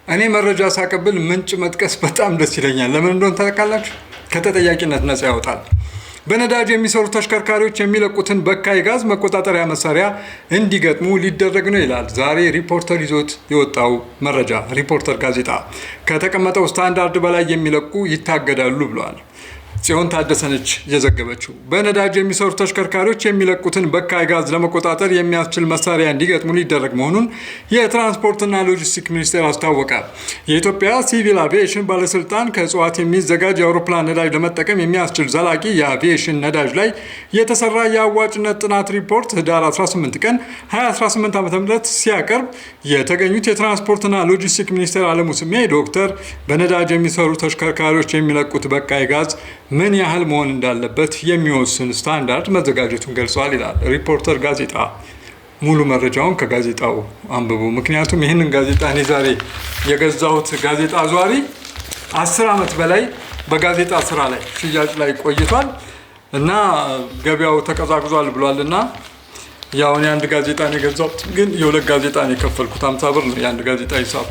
እኔ መረጃ ሳቀብል ምንጭ መጥቀስ በጣም ደስ ይለኛል። ለምን እንደሆነ ታውቃላችሁ? ከተጠያቂነት ነፃ ያወጣል። በነዳጅ የሚሰሩ ተሽከርካሪዎች የሚለቁትን በካይ ጋዝ መቆጣጠሪያ መሳሪያ እንዲገጥሙ ሊደረግ ነው ይላል ዛሬ ሪፖርተር ይዞት የወጣው መረጃ። ሪፖርተር ጋዜጣ ከተቀመጠው ስታንዳርድ በላይ የሚለቁ ይታገዳሉ ብለዋል። ጽዮን ታደሰነች የዘገበችው። በነዳጅ የሚሰሩ ተሽከርካሪዎች የሚለቁትን በካይ ጋዝ ለመቆጣጠር የሚያስችል መሳሪያ እንዲገጥሙ ሊደረግ መሆኑን የትራንስፖርትና ሎጂስቲክ ሚኒስቴር አስታወቀ። የኢትዮጵያ ሲቪል አቪዬሽን ባለስልጣን ከእጽዋት የሚዘጋጅ የአውሮፕላን ነዳጅ ለመጠቀም የሚያስችል ዘላቂ የአቪዬሽን ነዳጅ ላይ የተሰራ የአዋጭነት ጥናት ሪፖርት ህዳር 18 ቀን 2018 ዓ.ም ሲያቀርብ የተገኙት የትራንስፖርትና ሎጂስቲክ ሚኒስቴር አለሙ ስሜ ዶክተር በነዳጅ የሚሰሩ ተሽከርካሪዎች የሚለቁት በካይ ጋዝ ምን ያህል መሆን እንዳለበት የሚወስን ስታንዳርድ መዘጋጀቱን ገልጿል ይላል ሪፖርተር ጋዜጣ። ሙሉ መረጃውን ከጋዜጣው አንብቡ። ምክንያቱም ይህንን ጋዜጣ እኔ ዛሬ የገዛሁት ጋዜጣ ዟሪ 10 ዓመት በላይ በጋዜጣ ስራ ላይ ሽያጭ ላይ ቆይቷል እና ገበያው ተቀዛቅዟል ብሏልና ያው እኔ አንድ ጋዜጣ ነው የገዛሁት፣ ግን የሁለት ጋዜጣ ነው የከፈልኩት። 50 ብር ነው የአንድ ጋዜጣ ሂሳብ።